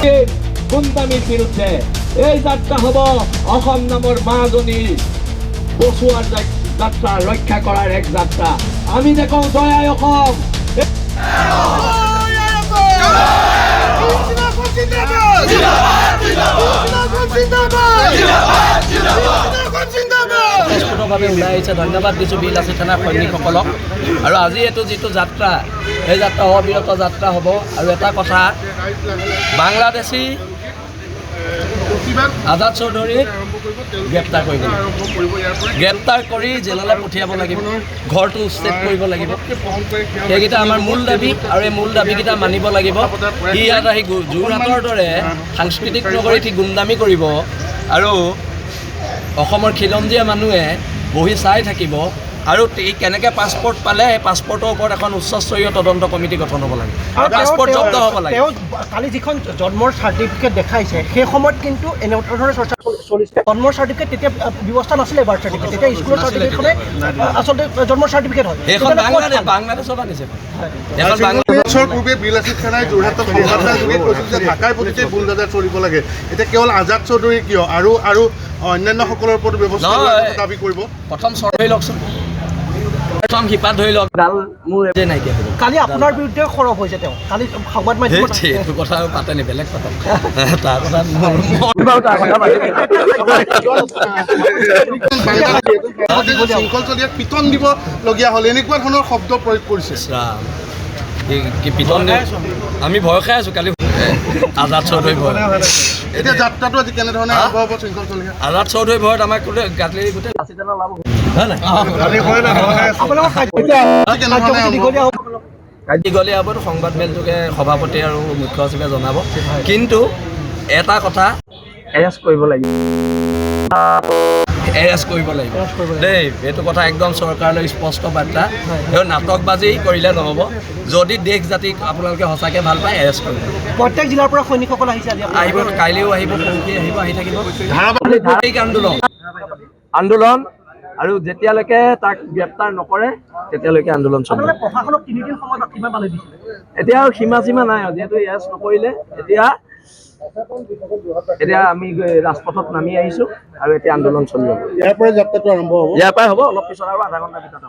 গুন্দামিৰ বিৰুদ্ধে এই যাত্ৰা হ'ব অসম নামৰ মাজনীৰ বসুৱাৰ যাত্ৰা ৰক্ষা কৰাৰ এক যাত্ৰা। আমি দেখোঁ জয় আই অসম। স্পষ্টভাৱে ওলাই আহিছে। ধন্যবাদ দিছোঁ বিলাসী থানাৰ সৈনিকসকলক। আৰু আজি এইটো যিটো যাত্ৰা, এই যাত্ৰা অবিৰত যাত্ৰা হ'ব। আৰু এটা কথা, বাংলাদেশী আজাদ চৌধুৰীক গ্ৰেপ্তাৰ কৰিব লাগিব। গ্ৰেপ্তাৰ কৰি জেললৈ পঠিয়াব লাগিব, ঘৰটো উচ্ছেদ কৰিব লাগিব। সেইকেইটা আমাৰ মূল দাবী, আৰু এই মূল দাবীকেইটা মানিব লাগিব। সি ইয়াত আহি যোৰহাটৰ দৰে সাংস্কৃতিক নগৰীত সি গুণ্ডামী কৰিব, আৰু অসমৰ খিলঞ্জীয়া মানুহে বহি চাই থাকিব। আৰু কেনেকৈ পাছপৰ্ট পালে, এই পাছপৰ্টৰ ওপৰত এখন উচ্চস্তৰীয় তদন্ত কমিটি গঠন হ'ব লাগে, আৰু পাছপৰ্ট জব্দ হ'ব লাগে। তেওঁ কালি যিখন জন্মৰ চাৰ্টিফিকেট দেখাইছে, সেই সময়ত কিন্তু এনেধৰণৰ চৰ্চা চলিছে। জন্মৰ চাৰ্টিফিকেট তেতিয়া ব্যৱস্থা নাছিলে, বাৰ্থ চাৰ্টিফিকেট। তেতিয়া স্কুলৰ চাৰ্টিফিকেটখনে আচলতে জন্মৰ চাৰ্টিফিকেট হয়। সেইখন বাংলাদেশত আনিছে। বছৰ পূৰ্বে বিলাসী থানাই যোৰহাটত সংবাদযোগে কৈছিল যে ঢাকাৰ প্ৰতিতে বুলডোজাৰ চলিব লাগে। এতিয়া কেৱল আজাদ চৌধুৰী কিয় আৰু অন্যান্যসকলৰ ওপৰত ব্যৱস্থা দাবী কৰিব? প্ৰথম চৰ্ভে লওকচোন, প্ৰথম শিপাত ধৰি লওক। ডাল মোৰ এনে নাইকিয়া হ'ব। কালি আপোনাৰ বিৰুদ্ধে সৰব হৈছে তেওঁ। কালি সংবাদ মাধ্যমত এইটো কথা পাতে নি, বেলেগ কথা। তাৰ কথা শৃংখল চলিয়াত পিটন দিবলগীয়া হ'ল, এনেকুৱা ধৰণৰ শব্দ প্ৰয়োগ কৰিছে। কি পিটন দিয়ে? আমি ভয় খাই আছোঁ। কালি আজাদ চৌধুৰী ভয়। এতিয়া যাত্ৰাটো আজি কেনেধৰণে আৰম্ভ হ'ব শৃংখল চলিয়াত? আজাদ চৌধুৰী ভয়ত আমাক গাঁতলি গোটেই লাচিদালৰ লাভ হয় নাই? দীঘলীয়া হ'বতো সংবাদ মেলটোকে সভাপতি আৰু মুখ্য সচিবে জনাব। কিন্তু এটা কথা, এৰেষ্ট কৰিব লাগিব, এৰেষ্ট কৰিব লাগিব দেই। এইটো কথা একদম চৰকাৰলৈ স্পষ্ট বাৰ্তা। এই নাটকবাজি কৰিলে নহ'ব। যদি দেশ জাতিক আপোনালোকে সঁচাকৈ ভাল পায়, এৰেষ্ট কৰিব। প্ৰত্যেক জিলাৰ পৰা সৈনিকসকল আহিছে আজি। আহিব, কাইলৈও আহিব, পৰহি আহিব, আহি থাকিব। ধাৰাবাহিক আন্দোলন, আৰু যেতিয়ালৈকে তাক গ্ৰেপ্তাৰ নকৰে তেতিয়ালৈকে আন্দোলন চলিব। প্ৰশাসনক 3 দিন সময় কিমান পালে দিছিলে? এতিয়া আৰু সীমা নাই। যিহেতু এৰেষ্ট নকৰিলে, এতিয়া আমি ৰাজপথত নামি আহিছোঁ, আৰু এতিয়া আন্দোলন চলিব। ইয়াৰ পৰাই যাত্ৰাটো আৰম্ভ হ'ব। ইয়াৰ পৰাই হ'ব, অলপ পিছত আৰু আধা ঘণ্টাৰ ভিতৰত।